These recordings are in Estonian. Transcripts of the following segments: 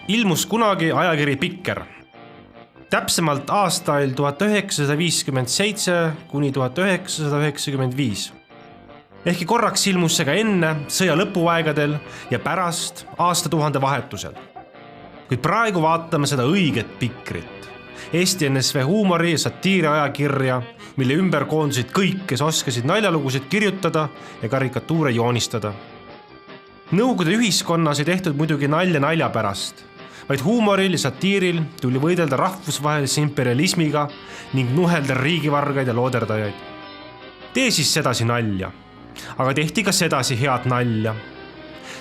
Ilmus kunagi ajakiri Pikker. Täpsemalt aastail 1957 kuni 1995. Ehkki korraks ilmus see ka enne sõja lõpuaegadel ja pärast aastatuhande vahetusel. Kuid praegu vaatame seda õiget Pikrit. Eesti NSV huumori ja satiiri ajakirja, mille ümber koondusid kõik, kes oskasid naljalugusid kirjutada ja karikatuure joonistada. Nõukogude ühiskonnas ei tehtud muidugi nalja nalja pärast, vaid huumoril ja satiiril tuli võidelda rahvusvahelise imperialismiga ning nuhelda riigivargaid ja looderdajaid. Tee siis sedasi nalja, aga tehti ka sedasi head nalja.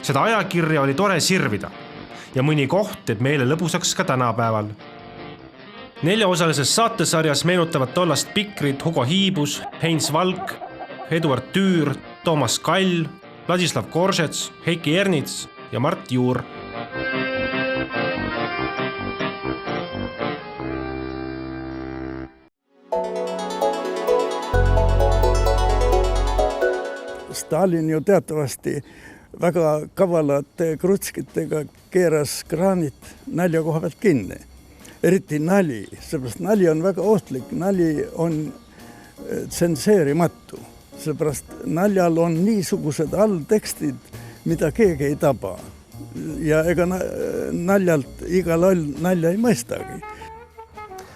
Seda ajakirja oli tore sirvida ja mõni koht teeb meile lõbusaks ka tänapäeval. 4-osalises saatesarjas meenutavad tollast Pikrit Hugo Hiibus, Heinz Valk, Eduard Tüür, Toomas Kall, Ladislav Koržets, Heiki Ernits ja Mart Juur. Stalin ju teatavasti väga kavalate krutskitega keeras kraanid nalja koha pealt kinni. Eriti nali, seepärast nali on väga ohtlik, nali on tsenseerimatu. Seepärast naljal on niisugused alltekstid, mida keegi ei taba. Ja ega naljalt iga loll nalja ei mõistagi.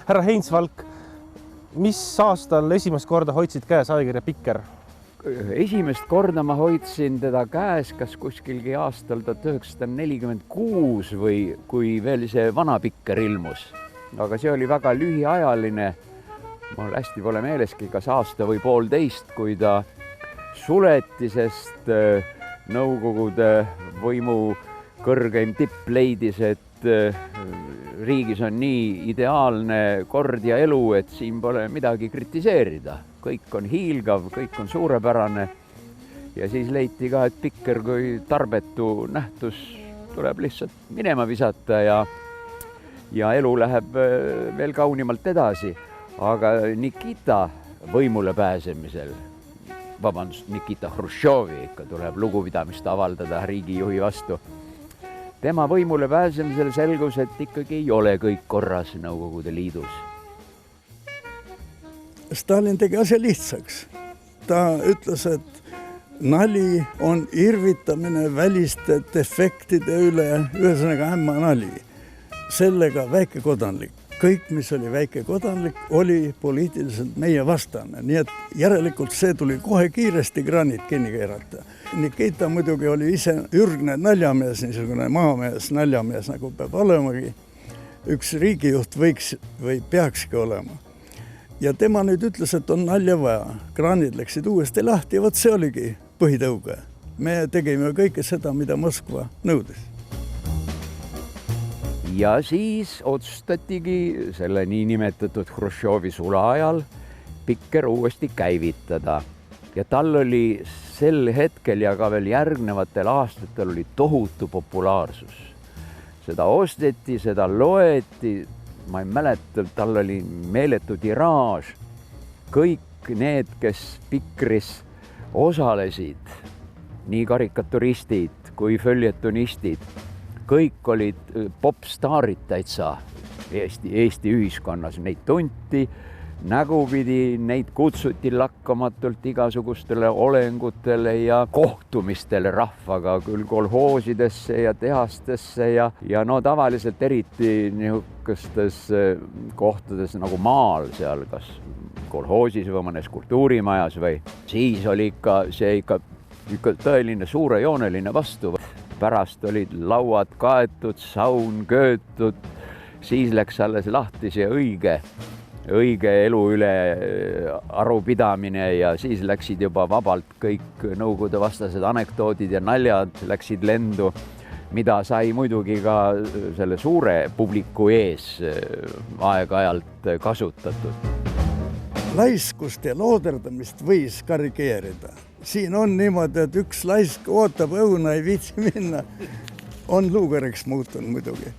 Härra Heinz Valk, mis aastal esimest korda hoidsid käes ajakirja Pikker? Esimest korda ma hoidsin teda käes kas kuskilgi aastal 1946 või kui veel see vana Pikker ilmus. Aga see oli väga lühiajaline. Mul hästi pole meeleski, kas aasta või 1,5, kui ta suleti, sest Nõukogude võimu kõrgeim tipp leidis, et riigis on nii ideaalne kord ja elu, et siin pole midagi kritiseerida. Kõik on hiilgav, kõik on suurepärane. Ja siis leiti ka, et Pikker kui tarbetu nähtus tuleb lihtsalt minema visata ja elu läheb veel kaunimalt edasi. Aga Nikita võimule pääsemisel, Nikita Hruštšovi ikka tuleb lugupidamist avaldada riigijuhi vastu. Tema võimule pääsemisel selgus, et ikkagi ei ole kõik korras Nõukogude Liidus. Stalin tegi asja lihtsaks. Ta ütles, et nali on irvitamine väliste defektide üle, ühesõnaga ämma nali. Sellega väikekodanlik. Kõik, mis oli väikekodanlik, oli poliitiliselt meie vastane. Nii et järelikult see tuli kohe kiiresti kraanid kinni keerata. Nikita muidugi oli ise ürgne naljamees, niisugune maamees, naljamees, nagu peab olemagi. Üks riigijuht võiks või peakski olema. Ja tema nüüd ütles, et on nalja vaja. Kraanid läksid uuesti lahti ja võt see oligi põhitõuge. Me tegime kõike seda, mida Moskva nõudis. Ja siis otsustatigi selle niinimetatud Hruštšovi sula ajal Pikker uuesti käivitada. Ja tal oli sel hetkel ja ka veel järgnevatel aastatel oli tohutu populaarsus. Seda osteti, seda loeti, ma ei mäleta, tal oli meeletu tiraaž. Kõik need, kes Pikris osalesid, nii karikaturistid kui följetonistid, kõik olid popstaarid täitsa Eesti ühiskonnas. Neid tunti, nägupidi, neid kutsuti lakkamatult igasugustele olengutele ja kohtumistele rahvaga, küll kolhoosidesse ja tehastesse ja no tavaliselt eriti niisugustes kohtades nagu maal seal, kas kolhoosis või mõnes kultuurimajas või siis oli ikka tõeline suurejooneline vastu. Pärast olid lauad kaetud, saun köötud, siis läks alles lahti see õige elu üle arupidamine ja siis läksid juba vabalt kõik Nõukogude vastased anekdoodid ja naljad läksid lendu, mida sai muidugi ka selle suure publiku ees aeg-ajalt kasutatud. Laiskust ja looderdamist võis karikeerida. Siin on niimoodi, et üks laisk ootab õuna, ei viitsi minna. On luugeriks muutunud muidugi.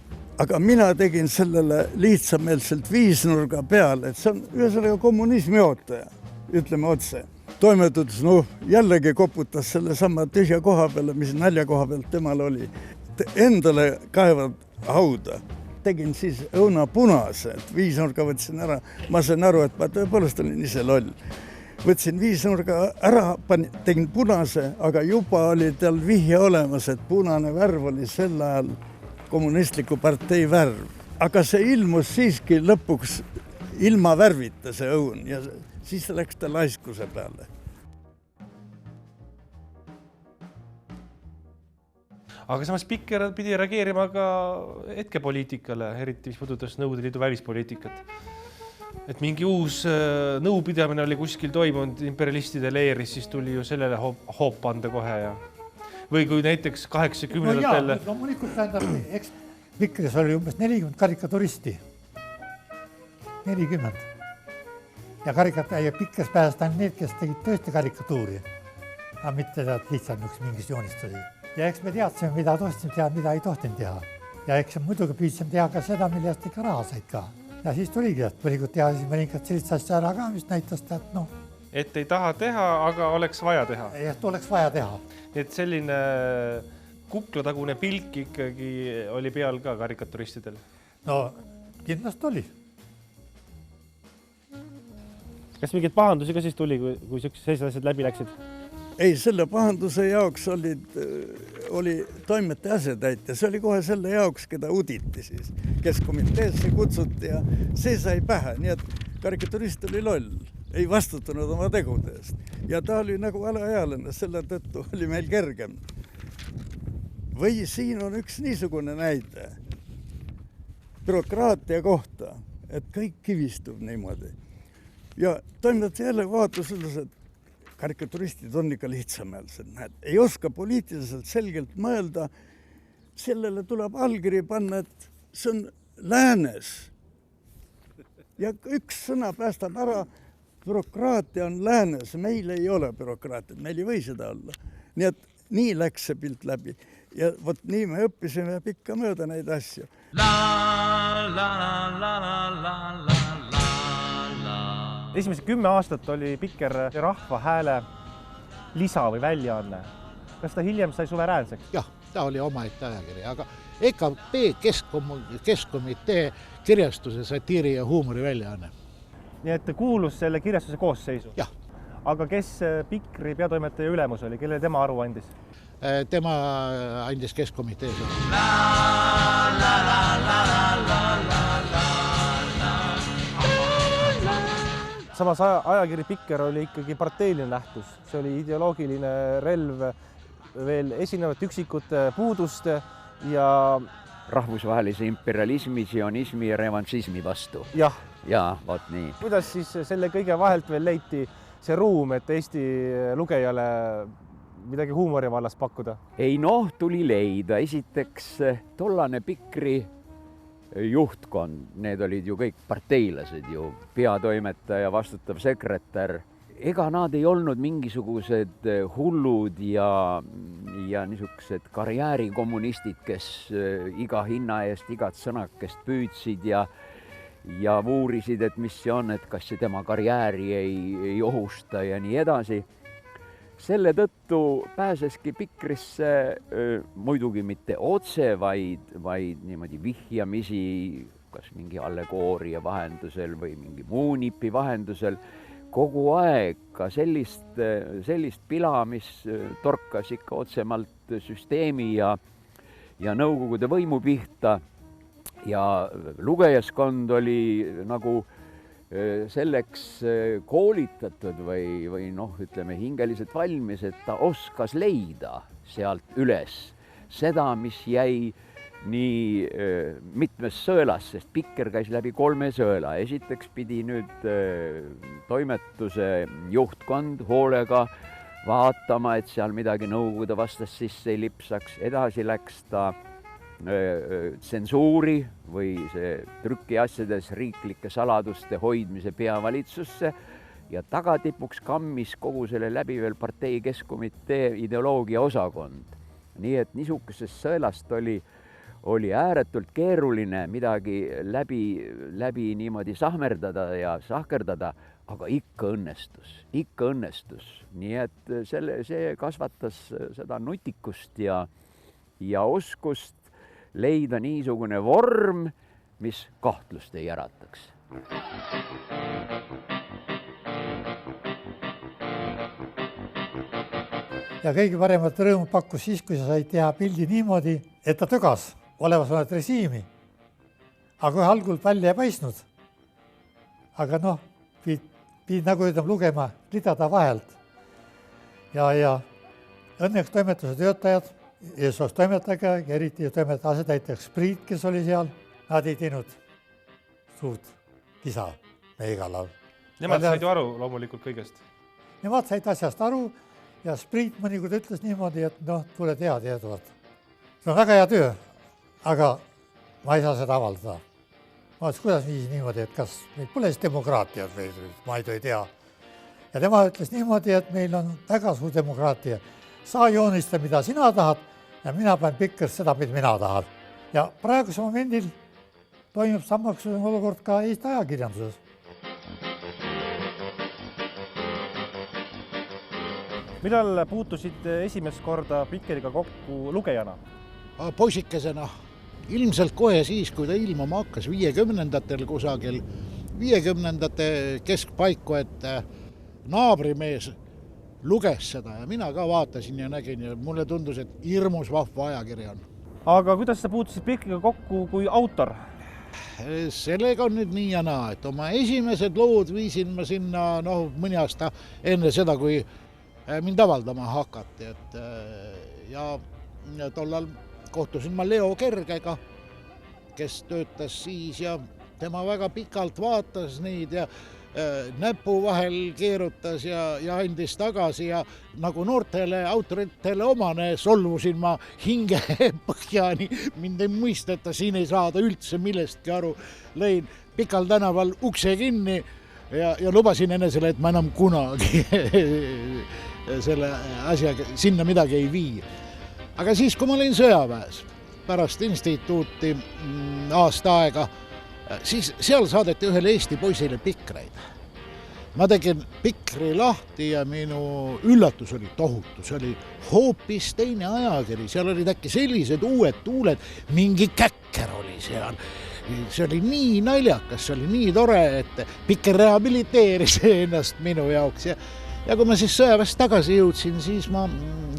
aga mina tegin sellele lihtsameelselt viisnurga peale, et see on ühesõnaga kommunismi ootaja, ütleme otse. Toimetus, jällegi koputas selle sama tühja koha peale, mis nalja koha pealt temal oli. Endale kaevad hauda. Tegin siis õuna punase, et viisnurga võtsin ära. Ma sain aru, et ma tõepoolest olin ise loll. Võtsin viisnurga ära, tegin punase, aga juba oli tal vihje olemas, et punane värv oli sel ajal kommunistliku partei värv. Aga see ilmus siiski lõpuks ilma värvita see õun ja siis läks ta laiskuse peale. Aga samas Pikker pidi reageerima ka hetkepoliitikale, eriti mis puudutas Nõukogude Liidu välispoliitikat. Et mingi uus nõupidamine oli kuskil toimunud imperialistide leeris, siis tuli ju sellele hoop anda kohe. Ja... Või kui näiteks 80-ndatel... No loomulikult tähendab, eks Pikkeris oli umbes 40 karikaturisti. 40. Ja Pikkeris pääsed ainult need, kes tegid tõesti karikatuuri. Aga mitte lihtsalt mingis joonist oli. Ja eks me teadsime, mida tohtisime teha, mida ei tohtinud teha. Ja eks muidugi püüdsime teha ka seda, mille eest ikka raha said ka. Ja siis tuligi, et mõnikord teha siis mõnikord sellist asja ära ka, mis näitas, et Et ei taha teha, aga oleks vaja teha. Et oleks vaja teha. Et selline kuklatagune pilk ikkagi oli peal ka karikaturistidel? No, kindlasti oli. Kas mingid pahandusi ka siis tuli, kui sellised asjad läbi läksid? Ei, selle pahanduse jaoks oli toimetaja asetäitja. See oli kohe selle jaoks, keda uditi siis. Keskkomiteesse kutsuti ja see sai pähe. Nii et karikaturist oli loll. Ei vastutanud oma tegude eest. Ja ta oli nagu alaealine, selle tõttu oli meil kergem. Või siin on üks niisugune näide. Bürokraatia kohta, et kõik kivistub niimoodi. Ja toimetaja jälle vaatus ütles, et karikaturistid on ikka lihtsameelsed. Ei oska poliitiliselt selgelt mõelda. Sellele tuleb allkiri panna, et see on läänes. Ja üks sõna päästab ära, bürokraatia on läänes. Meil ei ole bürokraatiat, meil ei või seda olla. Nii et nii läks see pilt läbi. Ja vot nii me õppisime pikka mööda neid asju. Esimesed 10 aastat oli Pikker Rahva Hääle lisa või väljaanne. Kas ta hiljem sai suveräänseks? Jah, ta oli omaette ajakiri, aga EKP Keskkomitee kirjastuse satiiri ja huumori väljaanne. Nii et kuulus selle kirjastuse koosseisu? Jah. Aga kes Pikkri peatoimetaja ülemus oli? Kellele tema aru andis? Tema andis Keskkomitees. Samas ajakiri Pikker oli ikkagi parteiline nähtus. See oli ideoloogiline relv veel esinevate üksikute puuduste ja rahvusvahelise imperialismi, sionismi ja revanšismi vastu. Jah. Ja, vaat nii. Kuidas siis selle kõige vahelt veel leiti see ruum, et Eesti lugejale midagi huumori vallas pakkuda? Ei tuli leida. Esiteks tollane Pikri juhtkond, need olid ju kõik parteilased ju, peatoimetaja, vastutav sekretär. Ega nad ei olnud mingisugused hullud ja niisugused karjäärikommunistid, kes iga hinna eest igat sõnakest püüdsid ja uurisid, et mis see on, et kas see tema karjääri ei ohusta ja nii edasi. Selle tõttu pääseski Pikrisse muidugi mitte otse, vaid niimoodi vihjamisi, kas mingi allegooria vahendusel või mingi muu nipi vahendusel, kogu aeg ka sellist pila, mis torkas ikka otsemalt süsteemi ja nõukogude võimu pihta. Ja lugejaskond oli nagu selleks koolitatud või ütleme hingeliselt valmis, et ta oskas leida sealt üles seda, mis jäi nii mitmes sõelas, sest Pikker käis läbi 3 sõela. Esiteks pidi nüüd toimetuse juhtkond hoolega vaatama, et seal midagi nõukogude vastast sisse ei lipsaks. Edasi läks ta tsensuuri või see trükiasjades riiklike saladuste hoidmise peavalitsusse ja tagatipuks kammis kogu selle läbi veel partei Keskkomitee ideoloogia osakond. Nii et niisugusest sõelast oli ääretult keeruline midagi läbi niimoodi sahmerdada ja sahkerdada, aga ikka õnnestus. Nii et see kasvatas seda nutikust ja oskust leida niisugune vorm, mis kahtlust ei ärataks. Ja kõige paremat rõõmu pakkus siis, kui sa said teha pildi niimoodi, et ta tögas olemasolevat režiimi. Aga kohe algul välja ei paistnud. Aga noh, pidid nagu lugema ridada vahelt. Ja õnneks toimetuse töötajad, eesoos toimetajaga, eriti toimetaja asetäitjaks Priit, kes oli seal, nad ei teinud suurt kisa meiega laul. Nemad said ju aru loomulikult kõigest. Nemad said asjast aru ja Priit mõnikord ütles niimoodi, et noh, tule tead, Eduard. See on väga hea töö, aga ma ei saa seda avaldada. Ma ütles, kuidas niimoodi, et kas meil pole siis demokraatiat või ma ei tea. Ja tema ütles niimoodi, et meil on väga suur demokraatia. Sa joonista, mida sina tahad ja mina panen Pikkers seda, mida mina tahad. Ja praegusel momendil toimub samasugune olukord ka Eesti ajakirjanduses. Millal puutusid esimest korda Pikkeriga kokku lugejana? Poisikesena. Ilmselt kohe siis, kui ta ilmuma hakkas 50-ndatel kusagil, 50-ndate keskpaiku, et naabrimees luges seda ja mina ka vaatasin ja nägin ja mulle tundus, et hirmus vahva ajakiri on. Aga kuidas sa puutusid Pikkeriga kokku kui autor? Sellega on nüüd nii ja naa, et oma esimesed lood viisin ma sinna mõni aasta enne seda, kui mind avaldama hakati. Ja tollal kohtusin ma Leo Kergega, kes töötas siis ja tema väga pikalt vaatas neid ja näpu vahel keerutas ja andis tagasi ja nagu noortele autoritele omane solvusin ma hinge põhjani, mind ei mõisteta, siin ei saada üldse millestki aru. Lõin Pikal tänaval ukse kinni ja lubasin enesele, et ma enam kunagi selle asjaga sinna midagi ei vii. Aga siis, kui ma olin sõjaväes pärast instituuti aasta aega, siis seal saadeti ühele Eesti poisile pikreid. Ma tegin pikri lahti ja minu üllatus oli tohutu. See oli hoopis teine ajakiri. Seal olid äkki sellised uued tuuled, mingi käkker oli seal. See oli nii naljakas, see oli nii tore, et Pikker rehabiliteeris ennast minu jaoks. Ja kui ma siis sõjaväest tagasi jõudsin, siis ma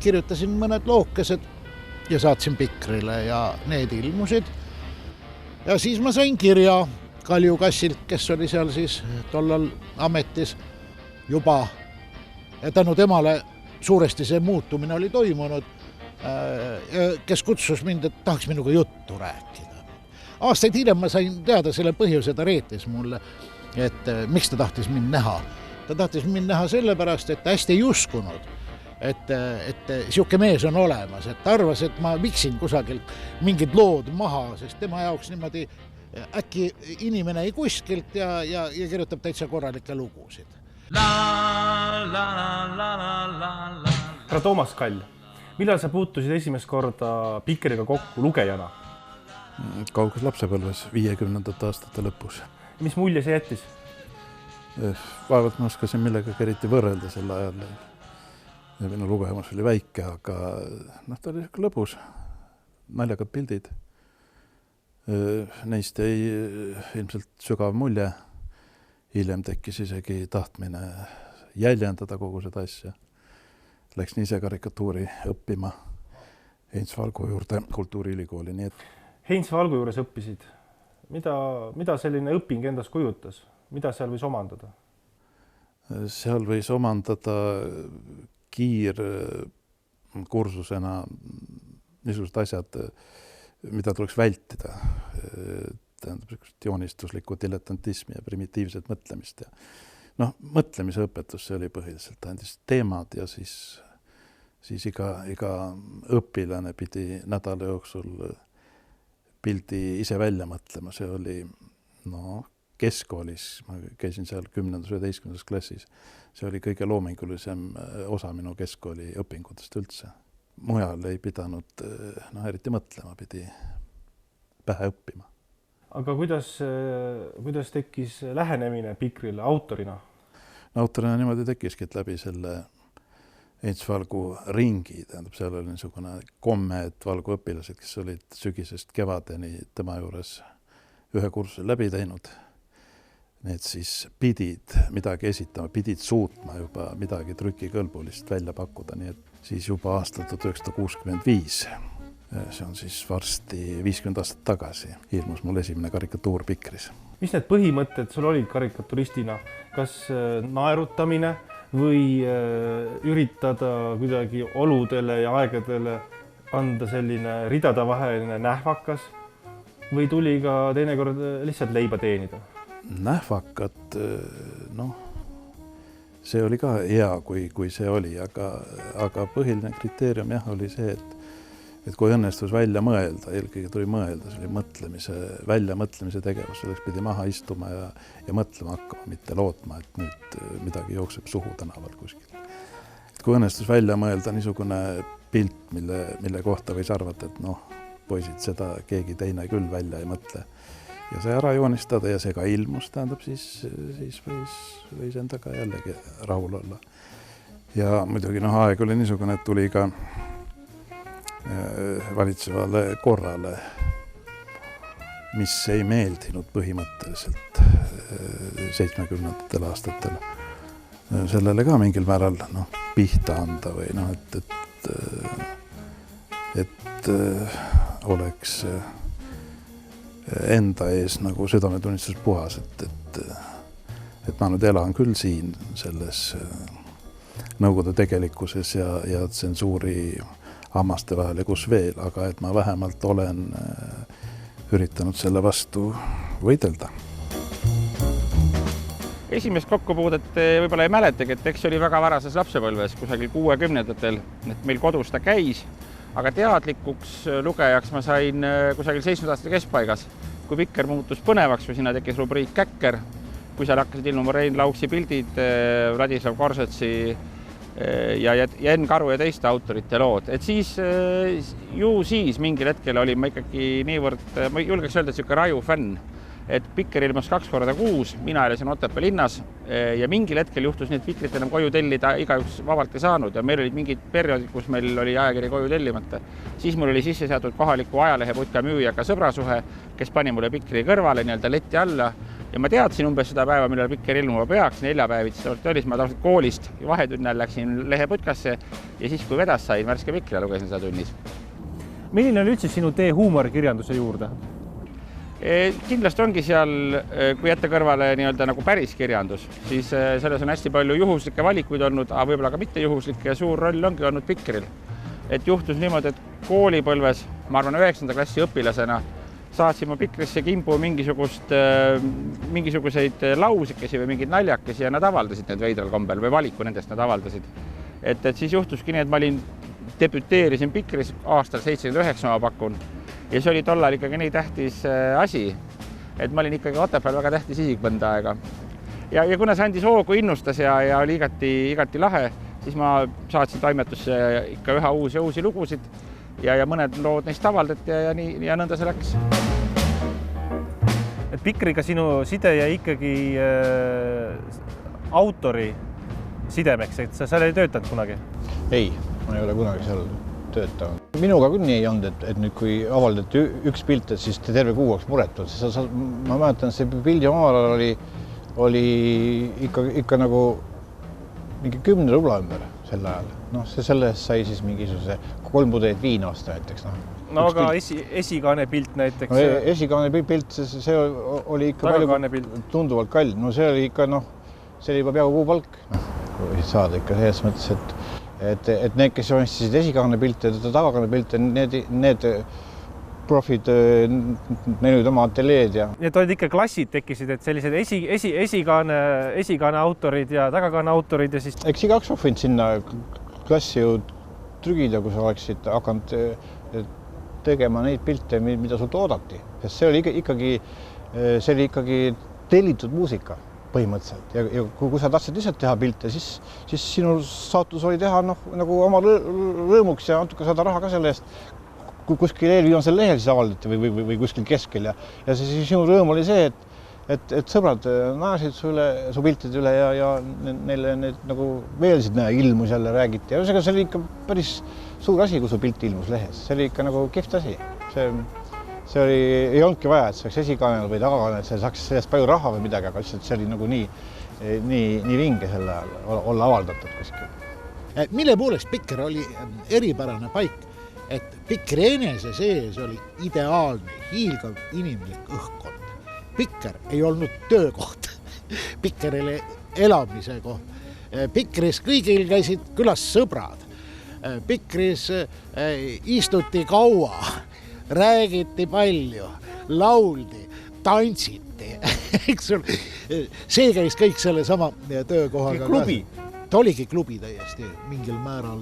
kirjutasin mõned lookesed ja saatsin Pikrile ja need ilmusid. Ja siis ma sain kirja Kalju Kassilt, kes oli seal siis tollal ametis juba. Ja tänu temale suuresti see muutumine oli toimunud, kes kutsus mind, et tahaks minuga juttu rääkida. Aastaid hiljem ma sain teada selle põhjuse, ta reetis mulle, et miks ta tahtis mind näha. Ta tahtis mind näha sellepärast, et ta hästi ei uskunud, et siuke mees on olemas, et ta arvas, et ma viksin kusagilt mingid lood maha, sest tema jaoks niimoodi äkki inimene ei kuskilt ja kirjutab täitsa korralikke lugusid. Härra Toomas Kall, millal sa puutusid esimest korda Pikkeriga kokku lugejana? Kauges lapsepõlves 50. aastate lõpus. Mis mulje see jättis? Vaevalt ma oskasin millega eriti võrrelda sel ajal. Minu lugemus oli väike, aga ta oli lõbus. Naljakad pildid. Neist ei ilmselt sügav mulje. Hiljem tekkis isegi tahtmine jäljendada kogu seda asja. Läksin ise karikatuuri õppima Heinz Valgu juurde kultuuriülikooli. Nii et Heinz Valgu juures õppisid. Mida selline õping endas kujutas? Mida seal võis omandada? Seal võis omandada kiirkursusena niisugused asjad, mida tuleks vältida. Tähendab, joonistuslikku diletantismi ja primitiivset mõtlemist. Mõtlemise õpetus see oli põhiliselt. Ta andis teemad ja siis iga õpilane pidi nädala jooksul pildi ise välja mõtlema. See oli keskkoolis, ma käisin seal 10. 11. klassis. See oli kõige loomingulisem osa minu keskkooli õpingutest üldse. Mujal ei pidanud eriti mõtlema, pähe õppima. Aga kuidas tekkis lähenemine Pikrile autorina? Autorina niimoodi tekkiski, et läbi selle Heinz Valgu ringi, tähendab, seal oli niisugune komme, et Valgu õpilased, kes olid sügisest kevadeni tema juures ühe kursuse läbi teinud, need siis pidid midagi esitama, pidid suutma juba midagi trükikõlbulist välja pakkuda, nii et siis juba aastal 1965, see on siis varsti 50 aastat tagasi, ilmus mul esimene karikatuur Pikris. Mis need põhimõtted sul olid karikaturistina? Kas naerutamine või üritada kuidagi oludele ja aegadele anda selline ridadavaheline nähvakas või tuli ka teinekord lihtsalt leiba teenida? Nähvakat, see oli ka hea, kui see oli, aga põhiline kriteerium jah, oli see, et kui õnnestus välja mõelda, eelkõige tuli mõelda, see oli väljamõtlemise tegevus, selleks pidi maha istuma ja mõtlema hakkama, mitte lootma, et nüüd midagi jookseb suhu tänaval kuskil. Et kui õnnestus välja mõelda niisugune pilt, mille kohta võis arvata, et poisid, seda keegi teine küll välja ei mõtle. Ja see ära joonistada ja see ka ilmus, tähendab, siis võis endaga jällegi rahul olla. Ja muidugi aeg oli niisugune, et tuli ka valitsevale korrale, mis ei meeldinud põhimõtteliselt 70. aastatel. Sellele ka mingil määral pihta anda või et oleks enda ees nagu südametunnistus puhas, et ma nüüd elan küll siin selles Nõukogude tegelikkuses ja tsensuuri hammaste vahel ja kus veel, aga et ma vähemalt olen üritanud selle vastu võidelda. Esimest kokkupuudet võib-olla ei mäletagi, et eks oli väga varases lapsepõlves, kusagil 60-ndatel, et meil kodus ta käis, aga teadlikuks lugejaks ma sain kusagil 70. keskpaigas, kui Pikker muutus põnevaks või sinna tekkis rubriik Käkker, kui seal hakkasid ilmuma Rein Lauksi pildid, Vladislav Korsetsi ja Enn Karu ja teiste autorite lood. Et siis mingil hetkel olin ma ikkagi niivõrd, ma julgeks öelda, et selline raju fänn, et Pikker ilmus 2 korda kuus, mina elasin Otepää linnas ja mingil hetkel juhtus nii, et Pikrit enam koju tellida igaüks vabalt ei saanud ja meil olid mingid perioodid, kus meil oli ajakiri koju tellimata. Siis mul oli sisse seatud kohaliku ajaleheputka müüjaga sõbrasuhe, kes pani mulle Pikri kõrvale nii-öelda letti alla ja ma teadsin umbes seda päeva, millal Pikker ilmuma peaks, 4 päevitsi oli, ma tavaliselt koolist vahetunnal läksin leheputkasse ja siis, kui vedas sain, värske Pikri ja lugesin seda tunnis. Milline on üldse sinu tee huumorikirjanduse juurde? Kindlasti ongi seal, kui jätta kõrvale nii-öelda nagu päris kirjandus, siis selles on hästi palju juhuslikke valikuid olnud, aga võib-olla ka mitte juhuslikke ja suur roll ongi olnud Pikril. Et juhtus niimoodi, et koolipõlves, ma arvan 9. klassi õpilasena, saatsin ma Pikrisse kimpu mingisuguseid lausikesi või mingid naljakesi ja nad avaldasid need veidral kombel või valiku nendest nad avaldasid. Et siis juhtuski nii, et ma debüteerisin Pikris aastal 79, ma pakun. Ja see oli tollal ikkagi nii tähtis asi, et ma olin ikkagi Otepääl väga tähtis isik mõnda aega. Ja kuna see andis hoogu, innustas ja oli igati lahe, siis ma saatsin toimetusse ikka üha uusi lugusid ja mõned lood neist avaldati ja nõnda see läks. Et Pikriga sinu side jäi ikkagi autori sidemeks, et sa seal ei töötanud kunagi? Ei, ma ei ole kunagi seal töötanud. Minuga küll nii ei olnud, et nüüd kui avaldati üks pilt, et siis terve kuu oleks muretud. Ma mäletan, see pildi omal oli ikka nagu mingi 10 rubla ümber sel ajal. Selle eest sai siis mingisuguse 3 pudelit viina osta näiteks. No aga esikaane pilt näiteks? Esikaane pilt, see oli ikka palju tunduvalt kall. No see oli ikka, see oli juba peaaegu kuupalk. Kui saada ikka selles mõttes, et need, kes joonistasid esikaane pilte ja tagakaane pilte, need profid, neil olid oma ateljeed ja... Need olid ikka klassid tekkisid, et sellised esikaane autorid ja tagakaane autorid ja siis... Eks igaüks võinud sinna klassi ju trügida, kui sa oleksid hakanud tegema neid pilte, mida sult oodati. Sest see oli ikkagi tellitud muusika põhimõtteliselt. Ja kui sa tahtsid lihtsalt teha pilte, siis sinu saatus oli teha nagu oma rõõmuks ja natuke saada raha ka selle eest. kuskil eelviimasel lehel siis avaldati või kuskil keskel ja see sinu rõõm oli see, et sõbrad naersid su piltide üle ja neile need nagu veelsid ilmus jälle räägiti. Ja see oli ikka päris suur asi, kui su pilt ilmus lehes. See oli ikka nagu kihvt asi. See oli, ei olnudki vaja, et see oleks esikaanel või tagakaanel, see saaks sellest palju raha või midagi, aga lihtsalt see oli nagu nii vinge selle ajal olla avaldatud kuskil. Mille poolest Pikker oli eripärane paik, et Pikkeri enese sees oli ideaalne, hiilgav inimlik õhkkond. Pikker ei olnud töökoht, Pikker oli elamise koht. Pikkeris kõigil käisid külas sõbrad. Pikkeris istuti kaua, räägiti palju, lauldi, tantsiti. See käis kõik selle sama töökohaga. Klubi. Ta oligi klubi täiesti mingil määral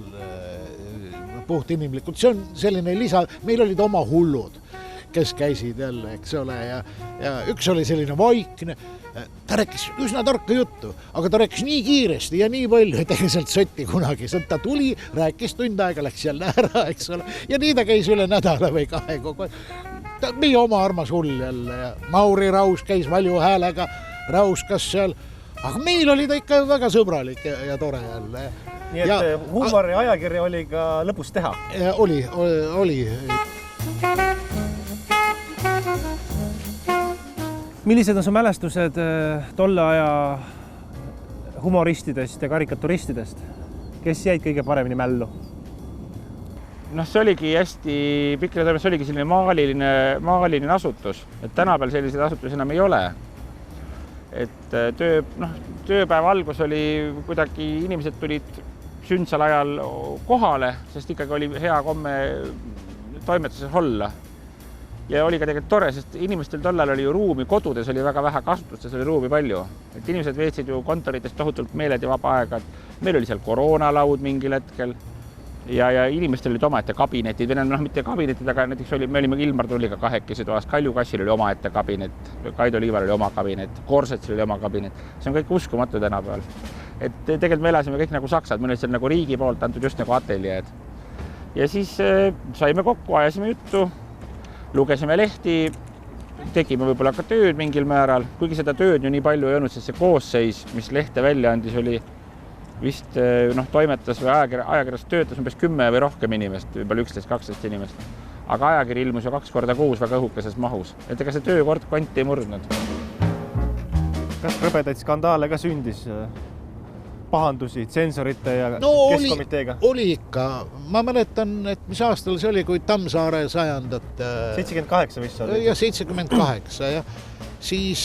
puht inimlikult. See on selline lisa, meil olid oma hullud, kes käisid jälle, eks ole, ja üks oli selline vaikne, ta rääkis üsna tarka juttu, aga ta rääkis nii kiiresti ja nii palju, et ega sealt sotti kunagi. Ta tuli, rääkis tund aega, läks jälle ära, eks ole, ja nii ta käis üle nädala või 2 kogu aeg. Meie oma armas hull jälle ja Mauri Raus käis valju häälega, rauskas seal, aga meil oli ta ikka väga sõbralik ja tore jälle. Nii et huumor ja ajakirja oli ka lõpus teha? Oli. Millised on su mälestused tolle aja humoristidest ja karikaturistidest? Kes jäid kõige paremini mällu? See oligi hästi, Pikkeri toimes oligi selline maaliline asutus, et tänapäeval selliseid asutusi enam ei ole. Et tööpäeva algus oli kuidagi, inimesed tulid sündsal ajal kohale, sest ikkagi oli hea komme toimetuses olla. Ja oli ka tegelikult tore, sest inimestel tollal oli ju ruumi, kodudes oli väga vähe kasutustes, oli ruumi palju. Et inimesed veetsid ju kontorites tohutult meeled ja vaba aega. Meil oli seal koroonalaud mingil hetkel ja inimestel olid omaette kabinetid, või mitte kabinetid, aga näiteks me olime Ilmar Tulliga 2 toas, Kalju Kassil oli omaette kabinet, Kaido Liival oli oma kabinet, Korsetsil oli oma kabinet. See on kõik uskumatu tänapäeval. Et tegelikult me elasime kõik nagu saksad, meil oli seal nagu riigi poolt antud just nagu ateljeed. Ja siis saime kokku, ajasime juttu, lugesime lehti, tegime võib-olla ka tööd mingil määral, kuigi seda tööd ju nii palju ei olnud, sest see koosseis, mis lehte välja andis, oli vist toimetas või ajakirjas töötas umbes 10 või rohkem inimest, võib-olla 11-12 inimest. Aga ajakiri ilmus ju 2 korda kuus väga õhukeses mahus, et ega see töökord kvanti ei murdnud. Kas rõbedaid skandaale ka sündis? Pahandusi tsensorite ja keskkomiteega? Oli ikka. Ma mäletan, et mis aastal see oli, kui Tammsaare 100. 78 vist oli. Ja 78. Ja siis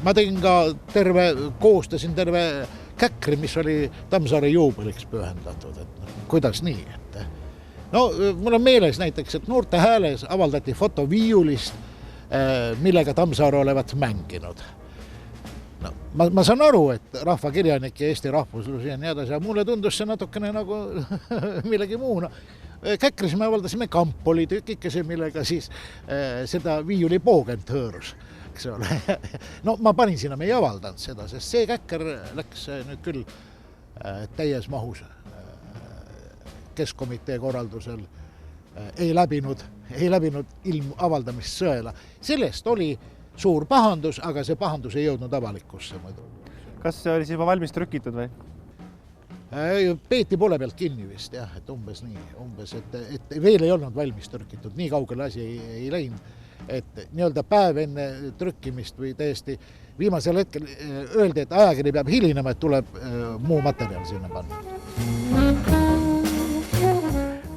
ma tegin ka koostasin terve käkri, mis oli Tammsaare juubeliks pühendatud. Et kuidas nii? Mul on meeles näiteks, et Noorte Hääles avaldati foto viiulist, millega Tammsaare olevat mänginud. Ma saan aru, et rahvakirjanik ja Eesti rahvuslus ja nii edasi, ja mulle tundus see natukene nagu millegi muuna. Käkris me avaldasime Kampoli tükikese, millega siis seda viiuli poogent hõõrus. Ma panin sinna, me ei avaldanud seda, sest see käkker läks nüüd küll täies mahus keskkomitee korraldusel. Ei läbinud ilm avaldamist sõela. Sellest oli suur pahandus, aga see pahandus ei jõudnud avalikkusse muidu. Kas see oli juba valmis trükitud või? Peeti poole pealt kinni vist, jah, et umbes nii, et veel ei olnud valmis trükitud, nii kaugele asi ei läinud, et nii-öelda päev enne trükkimist või täiesti viimasel hetkel öeldi, et ajakiri peab hilinema, et tuleb muu materjal sinna panna.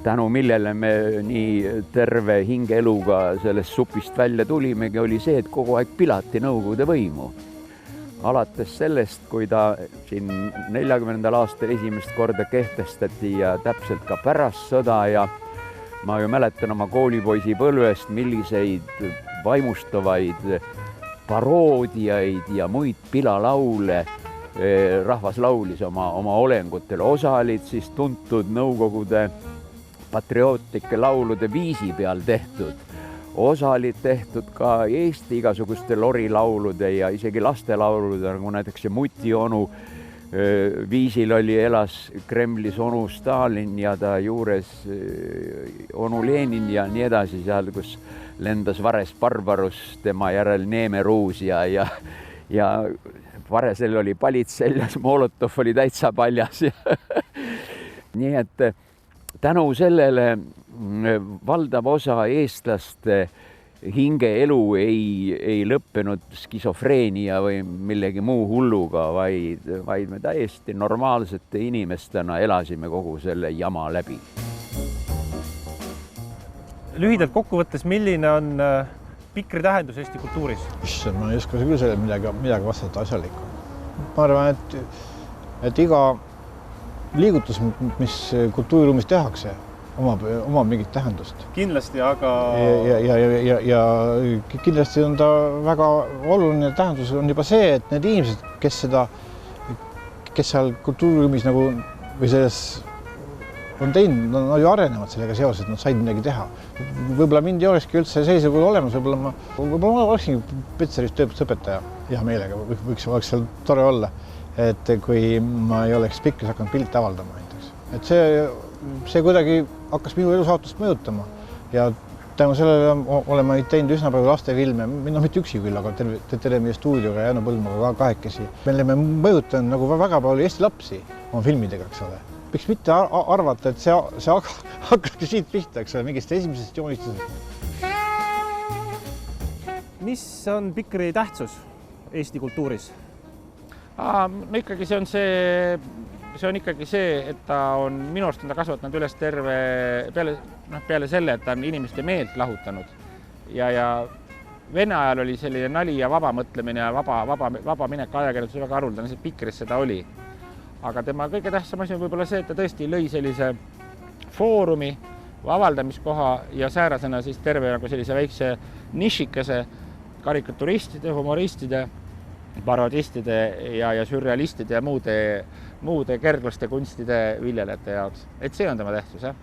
Tänu millele me nii terve hingeeluga sellest supist välja tulimegi, oli see, et kogu aeg pilati Nõukogude võimu. Alates sellest, kui ta siin 40. aastal esimest korda kehtestati ja täpselt ka pärast sõda ja ma ju mäletan oma koolipoisi põlvest, milliseid vaimustavaid paroodiaid ja muid pilalaule rahvas laulis oma olengutele. Osa olid siis tuntud Nõukogude patriootlike laulude viisi peal tehtud. Osa olid tehtud ka Eesti igasuguste lorilaulude ja isegi lastelaulude, nagu näiteks see Mutionu viisil elas Kremlis onu Stalin ja ta juures onu Lenin ja nii edasi seal, kus lendas Vares Barbarus, tema järel Neeme Ruus ja Varesel oli palit seljas, Molotov oli täitsa paljas. Nii et tänu sellele valdav osa eestlaste hingeelu ei lõppenud skisofreenia või millegi muu hulluga, vaid me täiesti normaalsete inimestena elasime kogu selle jama läbi. Lühidalt kokkuvõttes, milline on pikri tähendus Eesti kultuuris? Issand, ma ei oska küll selle midagi vastata asjalikku. Ma arvan, et iga liigutus, mis kultuuriruumis tehakse, omab mingit tähendust. Kindlasti, aga... Ja kindlasti on ta väga oluline tähendus on juba see, et need inimesed, kes seal kultuuriruumis nagu või selles on teinud, nad ju arenevad sellega seoses, et nad said midagi teha. Võib-olla mind ei olekski üldse seisukul olemas, võib-olla ma oleksin Petseris tööõpetaja hea meelega, oleks seal tore olla, et kui ma ei oleks Pikris hakanud pilte avaldama näiteks. Et see kuidagi hakkas minu elusaatust mõjutama ja tänu sellele oleme teinud üsna palju lastefilme, mitte üksi küll, aga terve meie stuudioga ja Jano Põldmaga kahekesi. Me oleme mõjutanud nagu väga palju Eesti lapsi oma filmidega, eks ole. Miks mitte arvata, et see hakkaski siit pihta, eks ole, mingist esimesest joonistusest. Mis on pikri tähtsus Eesti kultuuris? No ikkagi see on ikkagi see, et ta on minu arust on ta kasvatanud üles terve peale selle, et ta on inimeste meelt lahutanud. Ja Vene ajal oli selline nali ja vaba mõtlemine ja vaba minek ajakirjandus väga haruldane, see Pikris seda oli. Aga tema kõige tähtsam asi on võib-olla see, et ta tõesti lõi sellise foorumi, avaldamiskoha ja säärasena siis terve nagu sellise väikse nišikese karikaturistide, humoristide, parodistide ja sürrealistide ja muude kerglaste kunstide viljelejate jaoks. Et see on tema tähtsus, jah.